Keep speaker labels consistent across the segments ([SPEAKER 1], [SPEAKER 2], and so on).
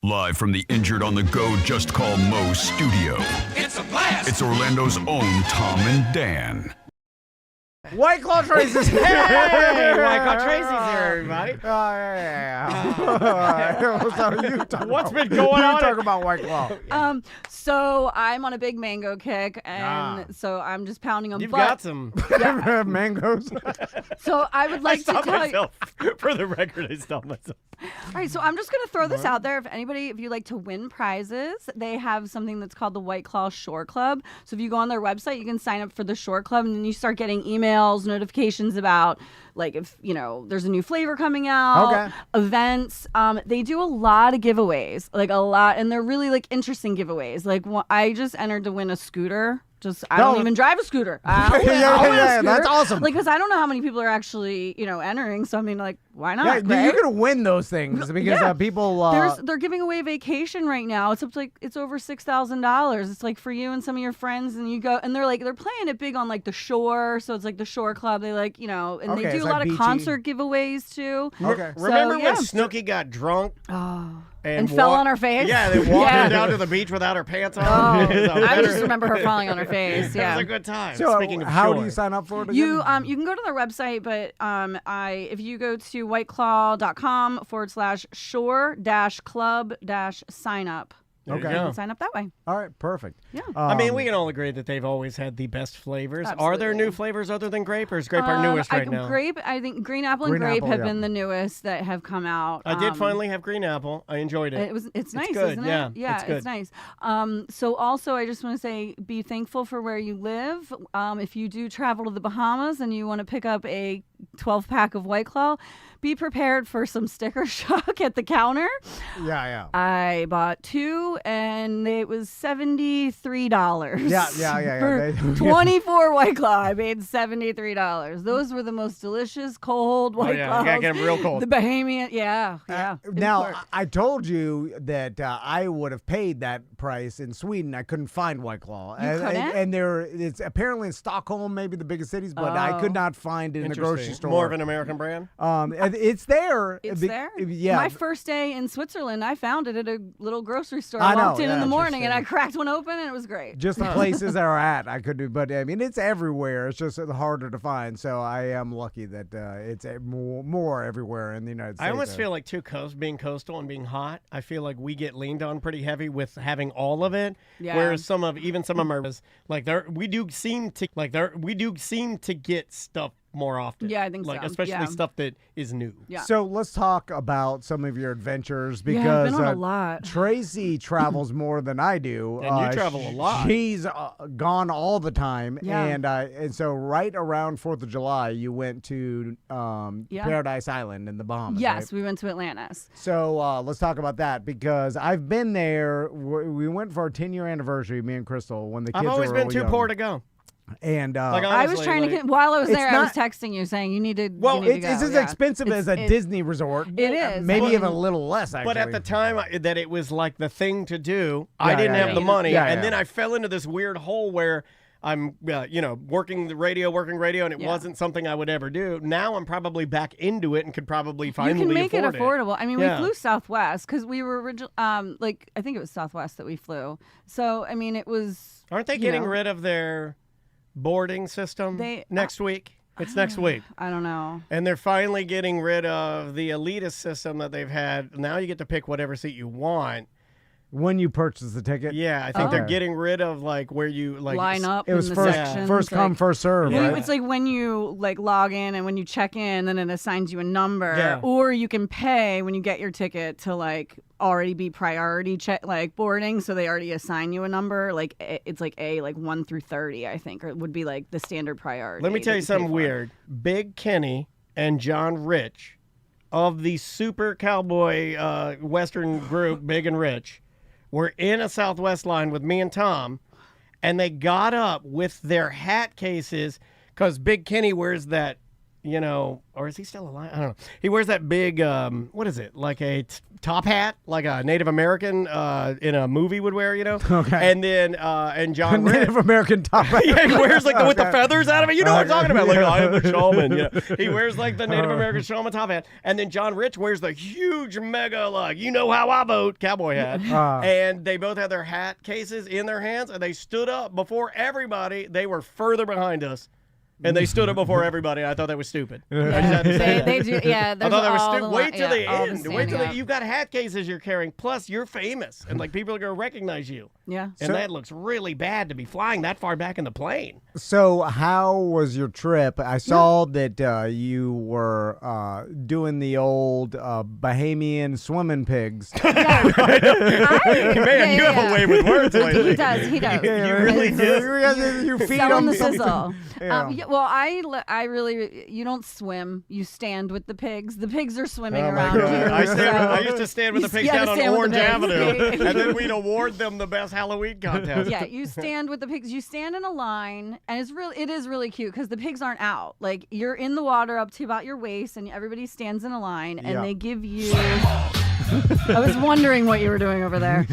[SPEAKER 1] Live from the Injured on the Go Just Call Mo studio.
[SPEAKER 2] It's a blast!
[SPEAKER 1] It's Orlando's own Tom and Dan.
[SPEAKER 3] White Claw Tracy's here.
[SPEAKER 4] Hey, White Claw Tracy's here, everybody. What's been going on?
[SPEAKER 3] You talk about White Claw.
[SPEAKER 5] So I'm on a big mango kick, and so I'm just pounding them.
[SPEAKER 4] You've got some.
[SPEAKER 3] Mangoes.
[SPEAKER 5] So I would like to tell you.
[SPEAKER 4] For the record, I stopped myself.
[SPEAKER 5] All right, so I'm just going to throw this out there. If you like to win prizes, they have something that's called the White Claw Shore Club. So if you go on their website, you can sign up for the Shore Club, and then you start getting emails, notifications about, like, if, there's a new flavor coming out, events. They do a lot of giveaways, and they're really, interesting giveaways. I just entered to win a scooter. I don't even drive a scooter.
[SPEAKER 3] Yeah, that's awesome.
[SPEAKER 5] Because I don't know how many people are actually, entering. So I mean, why not?
[SPEAKER 3] Yeah, you're gonna win those things because people.
[SPEAKER 5] They're giving away vacation right now. It's up to it's over $6,000. It's for you and some of your friends, and you go, and they're playing it big on the shore. So it's the Shore Club. They and they do a lot of concert giveaways too.
[SPEAKER 3] Okay.
[SPEAKER 4] Remember when Snooki got drunk?
[SPEAKER 5] Oh. And fell on her face?
[SPEAKER 4] Yeah, they walked her down to the beach without her pants on.
[SPEAKER 5] Oh, I just remember her falling on her face. Yeah.
[SPEAKER 4] It was a good time.
[SPEAKER 3] So
[SPEAKER 4] Speaking of
[SPEAKER 3] how
[SPEAKER 4] shore.
[SPEAKER 3] do you sign up for it again?
[SPEAKER 5] You can go to their website, but if you go to whiteclaw.com/shore-club-sign up.
[SPEAKER 4] There you
[SPEAKER 3] Okay.
[SPEAKER 4] go.
[SPEAKER 5] Sign up that way.
[SPEAKER 3] All right, perfect.
[SPEAKER 5] Yeah.
[SPEAKER 4] I mean, we can all agree that they've always had the best flavors. Are there
[SPEAKER 5] Absolutely.
[SPEAKER 4] new flavors other than grape, or is grape our newest right now?
[SPEAKER 5] Grape, I think green apple and
[SPEAKER 3] Green
[SPEAKER 5] grape
[SPEAKER 3] apple,
[SPEAKER 5] have
[SPEAKER 3] yeah.
[SPEAKER 5] been the newest that have come out.
[SPEAKER 4] I did finally have green apple. I enjoyed it.
[SPEAKER 5] It's nice,
[SPEAKER 4] good,
[SPEAKER 5] isn't
[SPEAKER 4] yeah,
[SPEAKER 5] it? Yeah,
[SPEAKER 4] it's good.
[SPEAKER 5] it's nice. So also, I just want to say, be thankful for where you live. If you do travel to the Bahamas and you want to pick up a 12-pack of White Claw, be prepared for some sticker shock at the counter.
[SPEAKER 3] Yeah.
[SPEAKER 5] I bought 2, and it was $73.
[SPEAKER 3] Yeah.
[SPEAKER 5] For 24 White Claw, I paid $73. Those were the most delicious cold White Claws.
[SPEAKER 4] You gotta get them real cold.
[SPEAKER 5] The Bahamian, yeah.
[SPEAKER 3] Now, I told you that I would have paid that price in Sweden. I couldn't find White Claw. And it's apparently in Stockholm, maybe the biggest cities, but I could not find it in the grocery store.
[SPEAKER 4] More of an American brand?
[SPEAKER 3] It's there.
[SPEAKER 5] It's there?
[SPEAKER 3] Yeah.
[SPEAKER 5] My first day in Switzerland, I found it at a little grocery store.
[SPEAKER 3] I know,
[SPEAKER 5] walked in the morning, and I
[SPEAKER 3] interesting.
[SPEAKER 5] cracked one open, and it was great.
[SPEAKER 3] Just the places that are at, I could do, but I mean, it's everywhere. It's just harder to find. So I am lucky that it's more everywhere in the United States.
[SPEAKER 4] I almost feel like being coastal and being hot, I feel like we get leaned on pretty heavy with having all of it.
[SPEAKER 5] Yeah.
[SPEAKER 4] Whereas some of our we do seem to get stuff more often.
[SPEAKER 5] Yeah, I think so.
[SPEAKER 4] Especially stuff that is new.
[SPEAKER 5] Yeah.
[SPEAKER 3] So let's talk about some of your adventures
[SPEAKER 5] Yeah, I've
[SPEAKER 3] because
[SPEAKER 5] been on a lot.
[SPEAKER 3] Tracy travels more than I do.
[SPEAKER 4] And you travel a lot.
[SPEAKER 3] She's gone all the time,
[SPEAKER 5] Yeah.
[SPEAKER 3] and so right around 4th of July, you went to Paradise Island in the Bahamas.
[SPEAKER 5] Yes,
[SPEAKER 3] right?
[SPEAKER 5] we went to Atlantis.
[SPEAKER 3] So let's talk about that because I've been there. We went for our 10-year anniversary, me and Crystal, when the kids
[SPEAKER 4] I've always
[SPEAKER 3] were
[SPEAKER 4] been
[SPEAKER 3] real
[SPEAKER 4] too
[SPEAKER 3] young.
[SPEAKER 4] poor to go.
[SPEAKER 3] And
[SPEAKER 5] I was trying to get, while I was
[SPEAKER 3] It's
[SPEAKER 5] there, I
[SPEAKER 3] not-
[SPEAKER 5] was texting you saying you need to.
[SPEAKER 3] well,
[SPEAKER 5] you need
[SPEAKER 3] it's
[SPEAKER 5] to go.
[SPEAKER 3] as
[SPEAKER 5] Yeah.
[SPEAKER 3] expensive as a Disney resort.
[SPEAKER 5] It is.
[SPEAKER 3] Maybe
[SPEAKER 5] Well,
[SPEAKER 3] even a little less, actually.
[SPEAKER 4] But at the time that it was like the thing to do,
[SPEAKER 3] Yeah,
[SPEAKER 4] I didn't
[SPEAKER 3] yeah,
[SPEAKER 4] have
[SPEAKER 3] yeah.
[SPEAKER 4] the money.
[SPEAKER 3] Yeah,
[SPEAKER 4] and
[SPEAKER 3] yeah.
[SPEAKER 4] then I fell into this weird hole where I'm, working radio, and it wasn't something I would ever do. Now I'm probably back into it and could probably finally
[SPEAKER 5] you can make it
[SPEAKER 4] afford
[SPEAKER 5] affordable. I mean,
[SPEAKER 4] Yeah.
[SPEAKER 5] we flew Southwest because we were originally, I think it was Southwest that we flew. So, I mean, it was.
[SPEAKER 4] Aren't they getting rid of their boarding system next week? It's next week.
[SPEAKER 5] I don't know.
[SPEAKER 4] And they're finally getting rid of the elitist system that they've had. Now you get to pick whatever seat you want.
[SPEAKER 3] When you purchase the ticket?
[SPEAKER 4] Yeah, I think they're getting rid of where you
[SPEAKER 5] line up.
[SPEAKER 3] It was
[SPEAKER 5] in the
[SPEAKER 3] first
[SPEAKER 5] sections,
[SPEAKER 3] come, first serve, right?
[SPEAKER 5] It's like when you log in and when you check in, then it assigns you a number.
[SPEAKER 4] Yeah.
[SPEAKER 5] Or you can pay when you get your ticket to already be priority boarding, so they already assign you a number. It's A 1 through 30, I think, or it would be the standard priority.
[SPEAKER 4] Let me tell
[SPEAKER 5] that
[SPEAKER 4] you
[SPEAKER 5] pay
[SPEAKER 4] something
[SPEAKER 5] for.
[SPEAKER 4] weird. Big Kenny and John Rich of the super cowboy Western group, Big and Rich, were in a Southwest line with me and Tom, and they got up with their hat cases because Big Kenny wears that you know, or is he still alive? I don't know. He wears that big, what is it? Like a top hat, like a Native American in a movie would wear, you know?
[SPEAKER 3] Okay.
[SPEAKER 4] And then, and John Rich.
[SPEAKER 3] Native American top hat.
[SPEAKER 4] Yeah, he wears like with the feathers out of it. You know what I'm talking about? Like, I am the shaman. Yeah. He wears like the Native American shaman top hat. And then John Rich wears the huge mega, like, you know how I vote cowboy hat. And they both had their hat cases in their hands, and they stood up before everybody. They were further behind us. And they stood up before everybody. I thought that was stupid. I just had to say that.
[SPEAKER 5] They do, yeah.
[SPEAKER 4] I thought that was stupid. Wait till the
[SPEAKER 5] all
[SPEAKER 4] end. Wait till you've got hat cases you're carrying. Plus, you're famous, and like people are gonna recognize you.
[SPEAKER 5] Yeah.
[SPEAKER 4] And that looks really bad to be flying that far back in the plane.
[SPEAKER 3] So, how was your trip? I saw that you were doing the old Bahamian swimming pigs.
[SPEAKER 4] Man, you have a way with words lately.
[SPEAKER 5] He does. He does.
[SPEAKER 4] You really do.
[SPEAKER 3] You feed
[SPEAKER 5] Selling
[SPEAKER 3] them
[SPEAKER 5] the
[SPEAKER 3] some-
[SPEAKER 5] sizzle.
[SPEAKER 3] Yeah.
[SPEAKER 5] Well, I really, you don't swim. You stand with the pigs. The pigs are swimming
[SPEAKER 4] Oh my
[SPEAKER 5] around you.
[SPEAKER 4] God. I used to stand with the pigs down on
[SPEAKER 5] stand with
[SPEAKER 4] Orange
[SPEAKER 5] the pigs.
[SPEAKER 4] Avenue, and then we'd award them the best Halloween contest.
[SPEAKER 5] Yeah, you stand with the pigs. You stand in a line, and it is really cute because the pigs aren't out. Like you're in the water up to about your waist, and everybody stands in a line, and they give you. I was wondering what you were doing over there.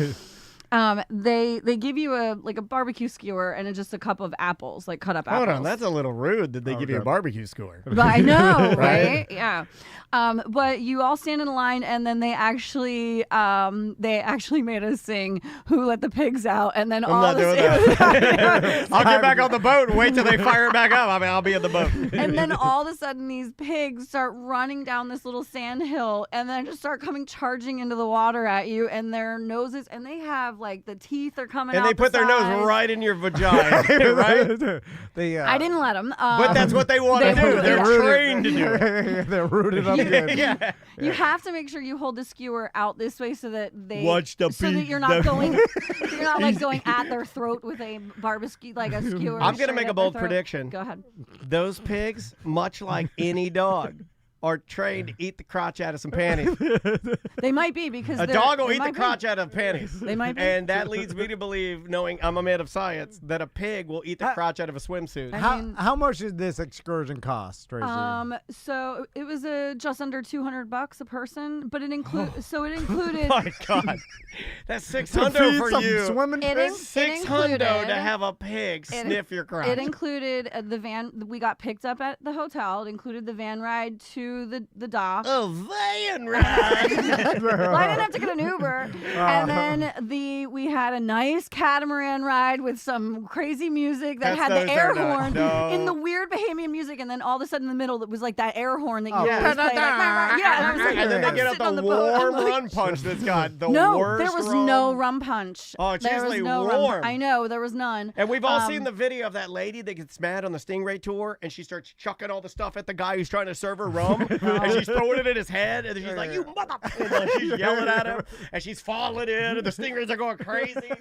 [SPEAKER 5] They give you a barbecue skewer and just a cup of apples, like cut up apples.
[SPEAKER 4] Hold on, that's a little rude that they give you a barbecue skewer.
[SPEAKER 5] But I know, right? Yeah. But you all stand in a line, and then they actually made us sing "Who Let the Pigs Out," and then
[SPEAKER 4] I'm not doing that. I'll get back on the boat and wait till they fire it back up. I mean, I'll be in the boat.
[SPEAKER 5] And then all of a sudden, these pigs start running down this little sand hill, and then just start coming charging into the water at you, and their noses, and they have like the teeth are coming out.
[SPEAKER 4] And they put their nose right in your vagina, right?
[SPEAKER 5] I didn't let them.
[SPEAKER 4] But that's what they want to do. They're trained to do it.
[SPEAKER 3] They're rooted up good.
[SPEAKER 4] Yeah.
[SPEAKER 5] You have to make sure you hold the skewer out this way so that they
[SPEAKER 4] Watch the
[SPEAKER 5] so that
[SPEAKER 4] pig.
[SPEAKER 5] you're not going you're not like going at their throat with a barbecue like a skewer.
[SPEAKER 4] I'm gonna
[SPEAKER 5] straight
[SPEAKER 4] make a
[SPEAKER 5] up their
[SPEAKER 4] bold
[SPEAKER 5] throat.
[SPEAKER 4] prediction.
[SPEAKER 5] Go ahead.
[SPEAKER 4] Those pigs, much like any dog, are trained to eat the crotch out of some panties.
[SPEAKER 5] They might be because
[SPEAKER 4] A dog will eat the crotch out of panties.
[SPEAKER 5] They might be.
[SPEAKER 4] And that leads me to believe, knowing I'm a man of science, that a pig will eat the crotch out of a swimsuit.
[SPEAKER 3] How much did this excursion cost, Tracy?
[SPEAKER 5] So it was just under $200 a person, but it included.
[SPEAKER 4] Oh my God, that's $600 for
[SPEAKER 3] some
[SPEAKER 4] you.
[SPEAKER 3] swimming
[SPEAKER 5] It
[SPEAKER 3] pigs?
[SPEAKER 4] $600 to have a pig sniff your crotch.
[SPEAKER 5] It included the van. We got picked up at the hotel. It included the van ride to the dock.
[SPEAKER 4] A van ride.
[SPEAKER 5] Well, I didn't have to get an Uber. And then we had a nice catamaran ride with some crazy music that had the air horn in the weird Bahamian music, and then all of a sudden in the middle it was like that air horn that you always play. Like, yeah, and I was like,
[SPEAKER 4] and then they
[SPEAKER 5] I'm
[SPEAKER 4] get out
[SPEAKER 5] sitting on
[SPEAKER 4] the
[SPEAKER 5] boat.
[SPEAKER 4] warm
[SPEAKER 5] I'm like,
[SPEAKER 4] rum punch that's got the
[SPEAKER 5] no,
[SPEAKER 4] worst
[SPEAKER 5] there was
[SPEAKER 4] rum.
[SPEAKER 5] no rum punch.
[SPEAKER 4] Oh, it's
[SPEAKER 5] there
[SPEAKER 4] usually
[SPEAKER 5] was no
[SPEAKER 4] warm.
[SPEAKER 5] Rum. I know, there was none.
[SPEAKER 4] And we've all seen the video of that lady that gets mad on the Stingray tour, and she starts chucking all the stuff at the guy who's trying to serve her rum, and she's throwing it in his head, and then she's like, "You mother!" And she's yelling at him, and she's falling in, and the Stingrays are going crazy.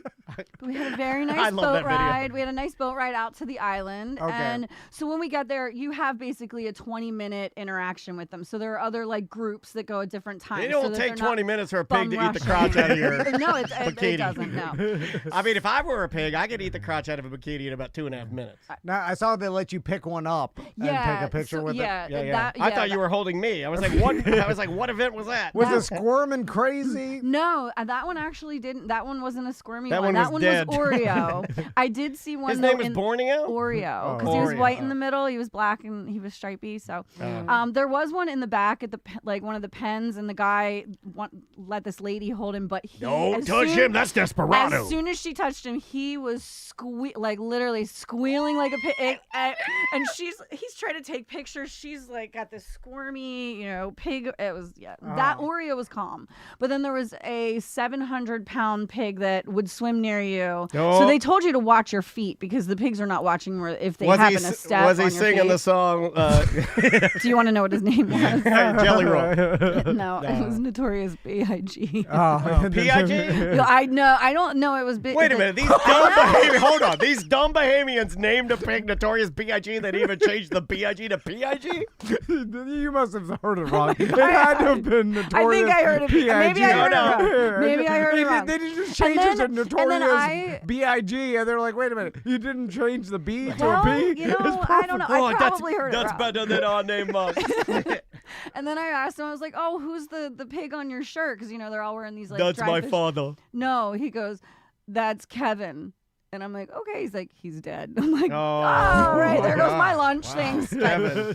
[SPEAKER 5] We had a very nice boat ride. We had a nice boat ride out to the island, and so when we got there, you have basically a 20-minute interaction with them. So there are other like groups that go at different times.
[SPEAKER 4] It don't take 20 minutes for a pig to eat the crotch out of your
[SPEAKER 5] No, it
[SPEAKER 4] bikini.
[SPEAKER 5] doesn't. No.
[SPEAKER 4] I mean, if I were a pig, I could eat the crotch out of a bikini in about 2.5 minutes.
[SPEAKER 3] Now, I saw they let you pick one up and take a picture with it.
[SPEAKER 4] I thought you were holding me. I was like, what? I was like, what event was that?
[SPEAKER 3] Was it squirming crazy?
[SPEAKER 5] No, that one actually didn't. That one wasn't a squirmy
[SPEAKER 4] that
[SPEAKER 5] one.
[SPEAKER 4] That
[SPEAKER 5] one
[SPEAKER 4] was dead.
[SPEAKER 5] was Oreo. I did see one.
[SPEAKER 4] His name was Borneo?
[SPEAKER 5] Oreo, because he was white in the middle. He was black and he was stripy. So, there was one in the back at the one of the pens, and the guy let this lady hold him, but he
[SPEAKER 4] don't touch him. That's desperado.
[SPEAKER 5] As soon as she touched him, he was literally squealing like a pig. And he's trying to take pictures. She's like got this squirmy, pig. It was that Oreo was calm, but then there was a 700-pound pig that would swim near you. So they told you to watch your feet because the pigs are not watching if they happen to step.
[SPEAKER 4] Was he
[SPEAKER 5] on your
[SPEAKER 4] singing
[SPEAKER 5] feet.
[SPEAKER 4] the song?
[SPEAKER 5] Do you want to know what his name was?
[SPEAKER 4] Jelly Roll.
[SPEAKER 5] No, it was Notorious B.I.G.
[SPEAKER 4] P.I.G.
[SPEAKER 5] I know. I don't know. It was.
[SPEAKER 4] Wait a minute. These dumb Bahamians. Hold on. These dumb Bahamians named a pig Notorious B.I.G. That even changed the B.I.G. to P.I.G.
[SPEAKER 3] You You must have heard it wrong. It had to have been Notorious.
[SPEAKER 5] I think I heard it. Maybe I heard it wrong. Maybe I heard it wrong.
[SPEAKER 3] They just changed it to Notorious B.I.G. And they're like, wait a minute, you didn't change the B to a B?
[SPEAKER 5] You know, I don't know. I probably heard it wrong.
[SPEAKER 4] That's better than our name, Mom.
[SPEAKER 5] And then I asked him, I was like, oh, who's the pig on your shirt? Because, you know, they're all wearing these, like,
[SPEAKER 4] That's my
[SPEAKER 5] fish.
[SPEAKER 4] father.
[SPEAKER 5] No, he goes, that's Kevin. And I'm like, okay. He's like, he's dead. I'm like,
[SPEAKER 4] Oh,
[SPEAKER 5] right, there goes my lunch.
[SPEAKER 4] Wow.
[SPEAKER 5] Thanks.
[SPEAKER 4] Kevin.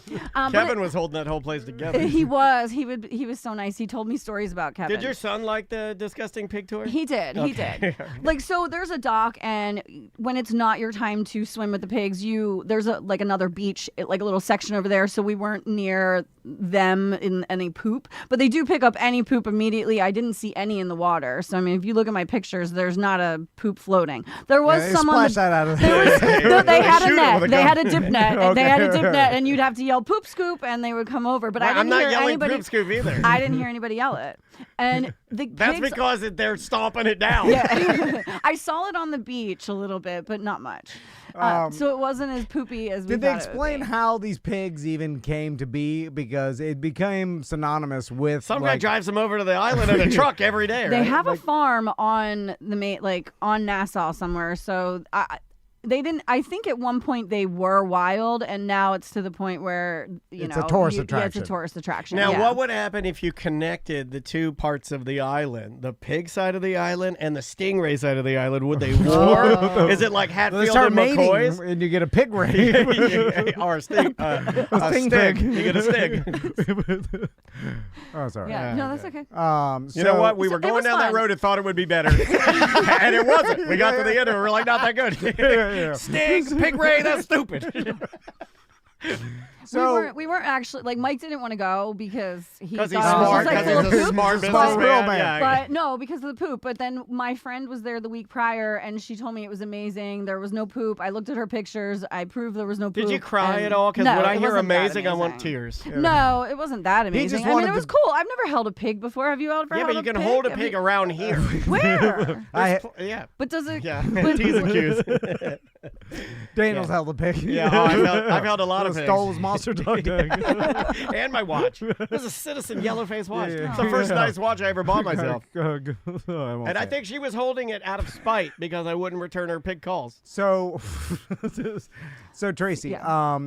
[SPEAKER 4] Kevin was holding that whole place together.
[SPEAKER 5] He was. He was so nice. He told me stories about Kevin.
[SPEAKER 4] Did your son like the disgusting pig tour?
[SPEAKER 5] He did. He did. Like, so there's a dock, and when it's not your time to swim with the pigs, there's another beach, like a little section over there. So we weren't near them in any poop, but they do pick up any poop immediately. I didn't see any in the water. So I mean, if you look at my pictures, there's not a poop floating. There was some on
[SPEAKER 3] splash that out of there.
[SPEAKER 5] They had a
[SPEAKER 4] Shoot it
[SPEAKER 5] net.
[SPEAKER 4] with a
[SPEAKER 5] They
[SPEAKER 4] gun.
[SPEAKER 5] had a dip net. And they had a dip net, and you'd have to yell poop scoop, and they would come over. But I didn't
[SPEAKER 4] I'm not
[SPEAKER 5] hear
[SPEAKER 4] yelling
[SPEAKER 5] anybody.
[SPEAKER 4] poop scoop either.
[SPEAKER 5] I didn't hear anybody yell it. And the
[SPEAKER 4] That's
[SPEAKER 5] pigs,
[SPEAKER 4] because they're stomping it down.
[SPEAKER 5] yeah. I saw it on the beach a little bit, but not much. So it wasn't as poopy as we
[SPEAKER 3] Did
[SPEAKER 5] thought
[SPEAKER 3] they explain
[SPEAKER 5] it would be.
[SPEAKER 3] how these pigs even came to be? Because it became synonymous with
[SPEAKER 4] Some guy drives them over to the island in a truck every day, right?
[SPEAKER 5] They have a farm on on Nassau somewhere. So they didn't. I think at one point they were wild, and now it's to the point where
[SPEAKER 3] It's a tourist attraction.
[SPEAKER 5] Yeah, it's a tourist attraction.
[SPEAKER 4] Now,
[SPEAKER 5] yeah.
[SPEAKER 4] what would happen if you connected the two parts of the island, the pig side of the island and the stingray side of the island? Would they war? Is it like
[SPEAKER 3] They
[SPEAKER 4] Hatfield
[SPEAKER 3] start
[SPEAKER 4] and
[SPEAKER 3] mating,
[SPEAKER 4] McCoy's?
[SPEAKER 3] and you get a pig ring.
[SPEAKER 4] Or a sting, a
[SPEAKER 3] sting
[SPEAKER 4] stig.
[SPEAKER 3] pig.
[SPEAKER 4] You get a stig.
[SPEAKER 3] Oh, sorry.
[SPEAKER 5] Yeah, no, that's okay.
[SPEAKER 4] You know what? We were
[SPEAKER 5] it
[SPEAKER 4] going
[SPEAKER 5] was
[SPEAKER 4] down that
[SPEAKER 5] fun.
[SPEAKER 4] road and thought it would be better. And it wasn't. We got to the end and we were like, not that good.
[SPEAKER 3] Yeah.
[SPEAKER 4] Stings, pig ray, that's stupid.
[SPEAKER 3] So
[SPEAKER 5] we weren't actually, like, Mike didn't want to go because he thought
[SPEAKER 4] Because he's
[SPEAKER 5] it was
[SPEAKER 4] smart.
[SPEAKER 5] just, like,
[SPEAKER 4] Because
[SPEAKER 5] full
[SPEAKER 4] he's
[SPEAKER 5] of
[SPEAKER 4] a
[SPEAKER 5] poop.
[SPEAKER 4] smart
[SPEAKER 3] Smart
[SPEAKER 4] businessman.
[SPEAKER 3] real man.
[SPEAKER 4] Yeah.
[SPEAKER 5] But no, because of the poop. But then my friend was there the week prior, and she told me it was amazing. There was no poop. I looked at her pictures. I proved there was no poop.
[SPEAKER 4] Did you cry
[SPEAKER 5] and
[SPEAKER 4] at all? Because
[SPEAKER 5] no,
[SPEAKER 4] when I
[SPEAKER 5] it
[SPEAKER 4] hear
[SPEAKER 5] wasn't that
[SPEAKER 4] amazing, I want
[SPEAKER 5] amazing.
[SPEAKER 4] tears.
[SPEAKER 5] No, it wasn't that amazing.
[SPEAKER 3] just
[SPEAKER 5] I mean,
[SPEAKER 3] wanted
[SPEAKER 5] it was
[SPEAKER 3] to-
[SPEAKER 5] cool. I've never held a pig before. Have you ever
[SPEAKER 4] Yeah,
[SPEAKER 5] held
[SPEAKER 4] but you
[SPEAKER 5] a
[SPEAKER 4] can
[SPEAKER 5] pig?
[SPEAKER 4] hold a
[SPEAKER 5] Have
[SPEAKER 4] pig
[SPEAKER 5] you-
[SPEAKER 4] around here.
[SPEAKER 5] Where?
[SPEAKER 4] Yeah.
[SPEAKER 5] But does it?
[SPEAKER 4] Yeah.
[SPEAKER 5] but-
[SPEAKER 4] T's and Q's.
[SPEAKER 3] Daniel's held a pig.
[SPEAKER 4] Yeah, I've held a lot of pigs.
[SPEAKER 3] Stole his monster dog tag.
[SPEAKER 4] And my watch. This is a Citizen Yellowface watch.
[SPEAKER 3] Yeah.
[SPEAKER 4] It's the first nice watch I ever bought myself.
[SPEAKER 3] And
[SPEAKER 4] And I think she was holding it out of spite because I wouldn't return her pig calls.
[SPEAKER 3] so. So Tracy,
[SPEAKER 5] Yeah.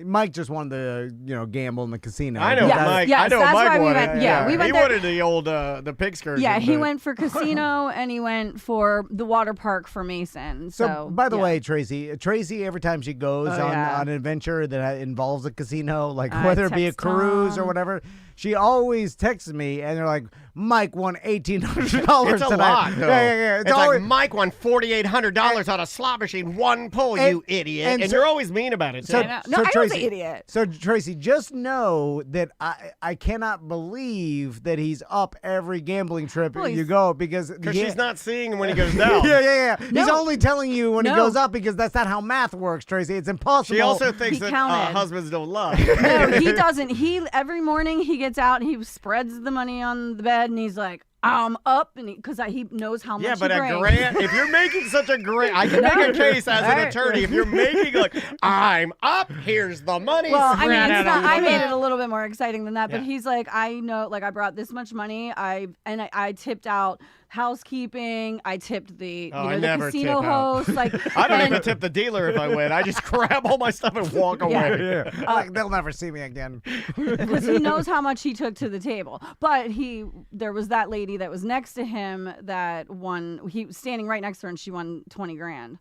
[SPEAKER 3] Mike just wanted to gamble in the casino.
[SPEAKER 4] I know
[SPEAKER 5] Yes,
[SPEAKER 4] Mike.
[SPEAKER 5] yes,
[SPEAKER 4] I know
[SPEAKER 5] that's
[SPEAKER 4] Mike
[SPEAKER 5] why we
[SPEAKER 4] wanted.
[SPEAKER 5] went- yeah, we went
[SPEAKER 4] he
[SPEAKER 5] there-
[SPEAKER 4] wanted the old the pig excursion.
[SPEAKER 5] Yeah, he
[SPEAKER 4] but-
[SPEAKER 5] went for casino and he went for the water park for Mason.
[SPEAKER 3] So, by the
[SPEAKER 5] yeah.
[SPEAKER 3] way, Tracy, every time she goes
[SPEAKER 5] Oh,
[SPEAKER 3] on
[SPEAKER 5] yeah.
[SPEAKER 3] an adventure that involves a casino, like
[SPEAKER 5] I
[SPEAKER 3] whether it be a
[SPEAKER 5] text
[SPEAKER 3] cruise or
[SPEAKER 5] Tom.
[SPEAKER 3] whatever, she always texts me, and they're like, "Mike won $1,800
[SPEAKER 4] It's a
[SPEAKER 3] tonight."
[SPEAKER 4] lot, though.
[SPEAKER 3] Yeah.
[SPEAKER 4] It's like Mike won $4,800 on a slot machine, one pull, you idiot.
[SPEAKER 3] and
[SPEAKER 4] And
[SPEAKER 3] so-
[SPEAKER 4] you're always mean about it.
[SPEAKER 3] So,
[SPEAKER 4] too.
[SPEAKER 5] No, I was an idiot.
[SPEAKER 3] So Tracy, just know that I cannot believe that he's up every gambling trip
[SPEAKER 5] Well,
[SPEAKER 3] you
[SPEAKER 5] he's-
[SPEAKER 3] go because
[SPEAKER 4] she's not seeing him when he goes down.
[SPEAKER 3] Yeah. He's
[SPEAKER 5] No.
[SPEAKER 3] only telling you when he
[SPEAKER 5] No.
[SPEAKER 3] goes up because that's not how math works, Tracy. It's impossible.
[SPEAKER 4] She also thinks
[SPEAKER 5] He
[SPEAKER 4] that
[SPEAKER 5] counted.
[SPEAKER 4] husbands don't love.
[SPEAKER 5] No, he doesn't. Every morning he gets out and he spreads the money on the bed and he's like, I'm up, and because he knows how much
[SPEAKER 4] Yeah, but
[SPEAKER 5] he
[SPEAKER 4] a
[SPEAKER 5] brings.
[SPEAKER 4] grand, if you're making such a great, I can make a case as an
[SPEAKER 5] Right.
[SPEAKER 4] attorney. If you're making like, I'm up, here's the money.
[SPEAKER 5] Well, I mean,
[SPEAKER 4] spread
[SPEAKER 5] it's
[SPEAKER 4] out
[SPEAKER 5] not, I
[SPEAKER 4] on the
[SPEAKER 5] made
[SPEAKER 4] bed.
[SPEAKER 5] it a little bit more exciting than that, but
[SPEAKER 4] Yeah.
[SPEAKER 5] he's like, I know, like, I brought this much money. I tipped out housekeeping. I tipped the
[SPEAKER 4] Oh, I
[SPEAKER 5] the
[SPEAKER 4] never
[SPEAKER 5] casino
[SPEAKER 4] tip out.
[SPEAKER 5] host. Like,
[SPEAKER 4] I don't
[SPEAKER 5] and-
[SPEAKER 4] even tip the dealer if I win. I just grab all my stuff and walk away.
[SPEAKER 3] Like, they'll never see me again.
[SPEAKER 5] because he knows how much he took to the table. But there was that lady that was next to him that won. He was standing right next to her, and she won 20 grand.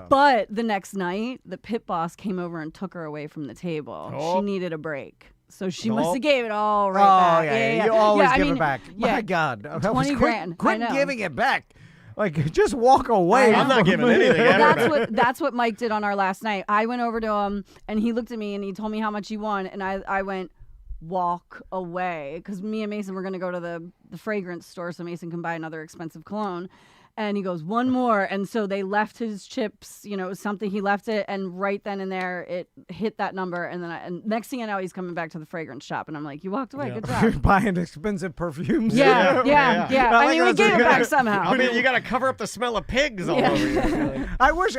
[SPEAKER 5] But the next night, the pit boss came over and took her away from the table.
[SPEAKER 4] Oh.
[SPEAKER 5] She needed a break. So she
[SPEAKER 4] Oh.
[SPEAKER 5] must have gave it all
[SPEAKER 3] Oh,
[SPEAKER 5] right back.
[SPEAKER 3] yeah. You always
[SPEAKER 5] I
[SPEAKER 3] give
[SPEAKER 5] mean,
[SPEAKER 3] it back.
[SPEAKER 5] Yeah,
[SPEAKER 3] My God.
[SPEAKER 5] 20 grand. I
[SPEAKER 3] Quit
[SPEAKER 5] know.
[SPEAKER 3] giving it back. Like, just walk away.
[SPEAKER 4] I'm not giving anything
[SPEAKER 5] Well,
[SPEAKER 4] ever back.
[SPEAKER 5] that's what Mike did on our last night. I went over to him and he looked at me and he told me how much he won, and I went, walk away, because me and Mason were going to go to the fragrance store so Mason can buy another expensive cologne. And he goes, one more. And so they left his chips, you know, it was something, he left it. And right then and there, it hit that number. And then and next thing I know, he's coming back to the fragrance shop. And I'm like, you walked away. Good job.
[SPEAKER 3] Buying expensive perfumes.
[SPEAKER 5] Yeah. I mean, we gave it back somehow.
[SPEAKER 4] I mean, you got to cover up the smell of pigs all over you.
[SPEAKER 3] I wish,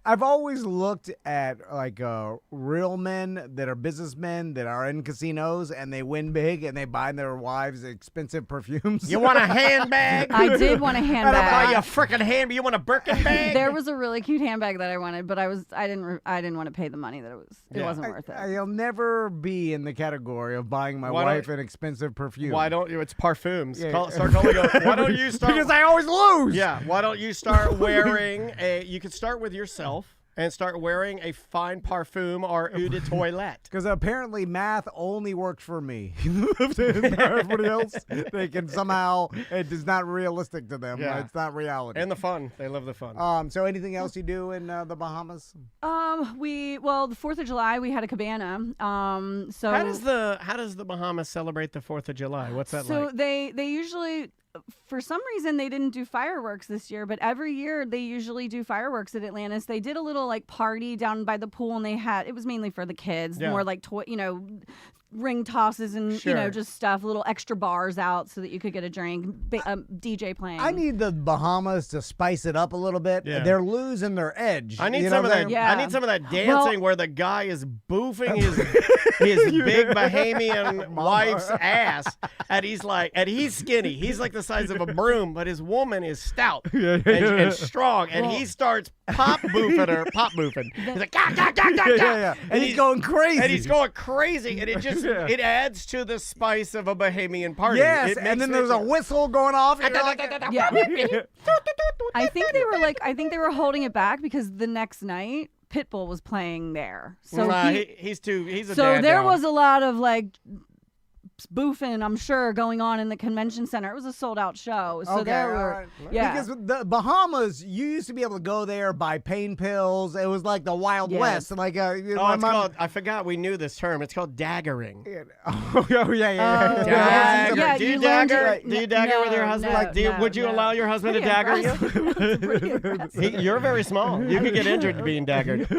[SPEAKER 3] I've always looked at like real men that are businessmen that are in casinos and they win big and they buy their wives expensive perfumes.
[SPEAKER 4] You want a handbag?
[SPEAKER 5] I did want a handbag.
[SPEAKER 4] I'll buy you a freaking handbag. You want a Birkin bag?
[SPEAKER 5] There was a really cute handbag that I wanted, but I didn't want to pay the money that it wasn't worth it.
[SPEAKER 3] I'll never be in the category of buying my wife an expensive perfume.
[SPEAKER 4] Why don't you? It's parfums.
[SPEAKER 3] Yeah.
[SPEAKER 4] Start calling it. Why don't you start?
[SPEAKER 3] Because I always lose.
[SPEAKER 4] Yeah. Why don't you start wearing you could start with yourself and start wearing a fine parfum or eau de toilette.
[SPEAKER 3] Because apparently math only works for me. Everybody else, they can somehow, it is not realistic to them.
[SPEAKER 4] Yeah.
[SPEAKER 3] It's not reality.
[SPEAKER 4] And the fun. They love the fun.
[SPEAKER 3] So anything else you do in the Bahamas?
[SPEAKER 5] The 4th of July we had a cabana. So
[SPEAKER 4] how does the Bahamas celebrate the 4th of July? What's that like?
[SPEAKER 5] So they usually, for some reason, they didn't do fireworks this year, but every year they usually do fireworks at Atlantis. They did a little like party down by the pool, and it was mainly for the kids, more like ring tosses and just stuff, little extra bars out so that you could get a drink, DJ playing.
[SPEAKER 3] I need the Bahamas to spice it up a little bit. Yeah. They're losing their edge.
[SPEAKER 4] I need some of that. Yeah. I need some of that dancing where the guy is boofing his big Bahamian wife's ass, and he's skinny. He's like the size of a broom, but his woman is stout and strong, and he starts pop boofing. He's like, gah, gah, gah, gah, gah.
[SPEAKER 3] And he's going crazy.
[SPEAKER 4] And it just it adds to the spice of a Bahamian party.
[SPEAKER 3] Yes, and then there's a whistle going off. And
[SPEAKER 5] I think they were holding it back because the next night Pitbull was playing there. So
[SPEAKER 4] he's a
[SPEAKER 5] So
[SPEAKER 4] dad
[SPEAKER 5] there
[SPEAKER 4] now.
[SPEAKER 5] was a lot of like boofing, I'm sure, going on in the convention center. It was a sold-out show. So
[SPEAKER 3] Because the Bahamas, you used to be able to go there, buy pain pills. It was like the Wild West. Like
[SPEAKER 4] it's called, I forgot we knew this term. It's called daggering.
[SPEAKER 3] Yeah.
[SPEAKER 4] Do you dagger? Do you dagger with your husband? Would you allow your husband to dagger you? You're very small. You could get injured being daggered.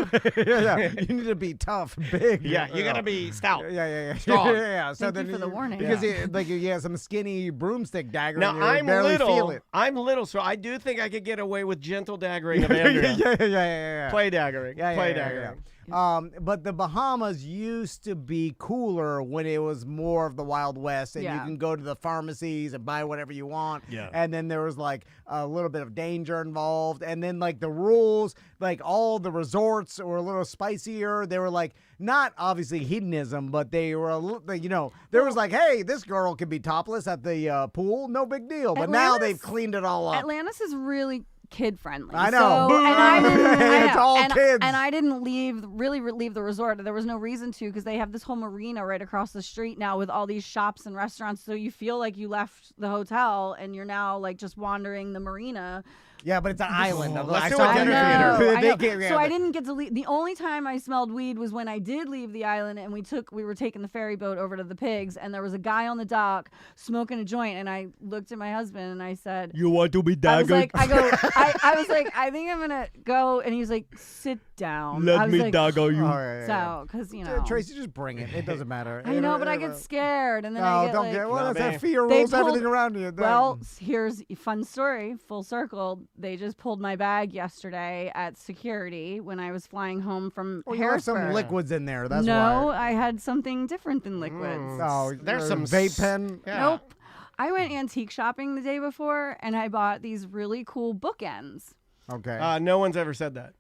[SPEAKER 3] You need to be tough, big.
[SPEAKER 4] Yeah, you gotta be stout.
[SPEAKER 3] Yeah.
[SPEAKER 4] Strong.
[SPEAKER 3] Yeah. So
[SPEAKER 5] Thank you for the warning.
[SPEAKER 3] Because you have some skinny broomstick dagger.
[SPEAKER 4] Now
[SPEAKER 3] and feel it.
[SPEAKER 4] I'm little, so I do think I could get away with gentle daggering of Andrea.
[SPEAKER 3] Yeah.
[SPEAKER 4] Play daggering. Play daggering.
[SPEAKER 3] But the Bahamas used to be cooler when it was more of the Wild West, and you can go to the pharmacies and buy whatever you want.
[SPEAKER 4] Yeah.
[SPEAKER 3] And then there was like a little bit of danger involved, and then like the rules, like all the resorts were a little spicier. They were like not obviously hedonism, but they were there was like, hey, this girl could be topless at the pool, no big deal. But now they've cleaned it all up.
[SPEAKER 5] Atlantis is really kid friendly.
[SPEAKER 3] I know.
[SPEAKER 5] It's
[SPEAKER 3] all kids.
[SPEAKER 5] And I didn't really leave the resort. There was no reason to, because they have this whole marina right across the street now with all these shops and restaurants. So you feel like you left the hotel and you're now like just wandering the marina.
[SPEAKER 3] Yeah, but it's an island.
[SPEAKER 4] Let's do a dinner theater.
[SPEAKER 5] So I didn't get to leave. The only time I smelled weed was when I did leave the island, and we were taking the ferry boat over to the pigs, and there was a guy on the dock smoking a joint, and I looked at my husband and I said,
[SPEAKER 4] "You want to be daggered?"
[SPEAKER 5] I was like, I think I'm gonna go, and he's like, "Sit down.
[SPEAKER 4] Let me dagger you."
[SPEAKER 5] So, because
[SPEAKER 3] Tracy, just bring it. It doesn't matter.
[SPEAKER 5] I know, but I get scared, and then
[SPEAKER 3] that's that fear rules everything around you.
[SPEAKER 5] Well, here's a fun story. Full circle. They just pulled my bag yesterday at security when I was flying home from Harrisburg.
[SPEAKER 3] You have some liquids in there. That's why.
[SPEAKER 5] No, I had something different than liquids.
[SPEAKER 3] There's some vape pen.
[SPEAKER 5] Yeah. Nope. I went antique shopping the day before, and I bought these really cool bookends.
[SPEAKER 3] Okay.
[SPEAKER 4] No one's ever said that.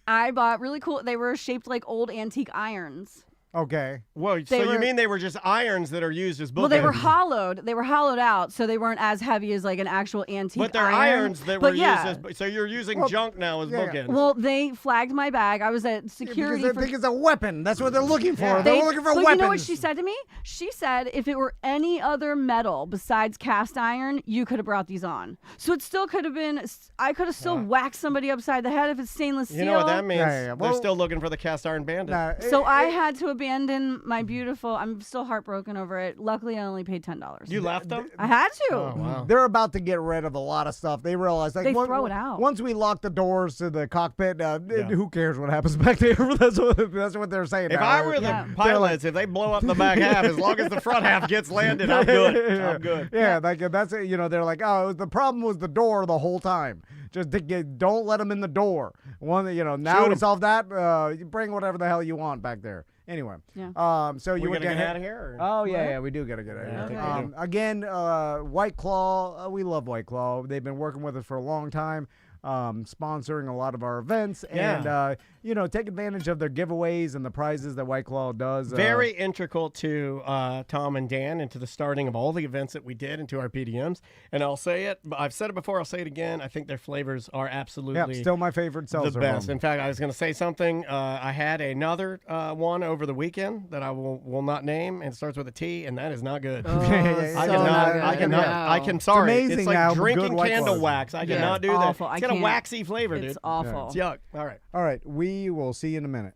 [SPEAKER 5] I bought really cool. They were shaped like old antique irons.
[SPEAKER 3] Okay.
[SPEAKER 4] Well, you mean they were just irons that are used as bookends?
[SPEAKER 5] Well, they were hollowed. They were hollowed out, so they weren't as heavy as like an actual antique
[SPEAKER 4] But they're
[SPEAKER 5] iron.
[SPEAKER 4] irons that were used as... So you're using junk now as bookends.
[SPEAKER 5] Well, they flagged my bag. I was at security.
[SPEAKER 3] Because they think it's a weapon. That's what they're looking for. They're looking for weapons.
[SPEAKER 5] You know what she said to me? She said if it were any other metal besides cast iron, you could have brought these on. So it still could have been... I could have still whacked somebody upside the head if it's stainless steel.
[SPEAKER 4] You know what that means? They're still looking for the cast iron bandit.
[SPEAKER 5] So I had to have abandon my beautiful. I'm still heartbroken over it. Luckily, I only paid $10.
[SPEAKER 4] You left them?
[SPEAKER 5] I had to.
[SPEAKER 4] Oh, wow.
[SPEAKER 3] They're about to get rid of a lot of stuff. They realize
[SPEAKER 5] They throw it out.
[SPEAKER 3] Once we lock the doors to the cockpit, who cares what happens back there? that's what they're saying.
[SPEAKER 4] If
[SPEAKER 3] now.
[SPEAKER 4] I were the pilots, if they blow up the back half, as long as the front half gets landed, I'm good. I'm good.
[SPEAKER 3] Yeah, that's it. They're like, oh, the problem was the door the whole time. Just don't let them in the door. Now we solve that. You bring whatever the hell you want back there. Anyway, so you
[SPEAKER 4] We're
[SPEAKER 3] want
[SPEAKER 4] gonna get out of here? Or?
[SPEAKER 3] Oh yeah, we do gotta get out of here.
[SPEAKER 5] Okay.
[SPEAKER 3] Again, White Claw, we love White Claw. They've been working with us for a long time, sponsoring a lot of our events, and take advantage of their giveaways and the prizes that White Claw does.
[SPEAKER 4] Very integral to Tom and Dan and to the starting of all the events that we did and to our PDMs. And I'll say it, I've said it before, I'll say it again. I think their flavors are absolutely
[SPEAKER 3] still my favorite seltzer.
[SPEAKER 4] The best. In fact, I was going to say something. I had another one over the weekend that I will not name, and it starts with a T, and that is not good. I cannot. Sorry.
[SPEAKER 3] It's amazing
[SPEAKER 4] it's like
[SPEAKER 3] how
[SPEAKER 4] drinking
[SPEAKER 3] good White
[SPEAKER 4] candle
[SPEAKER 3] Claw is.
[SPEAKER 4] wax. I cannot do
[SPEAKER 5] awful.
[SPEAKER 4] that. It's got a waxy flavor, dude.
[SPEAKER 5] It's awful.
[SPEAKER 4] It's yuck. All right.
[SPEAKER 3] All right, we will see you in a minute.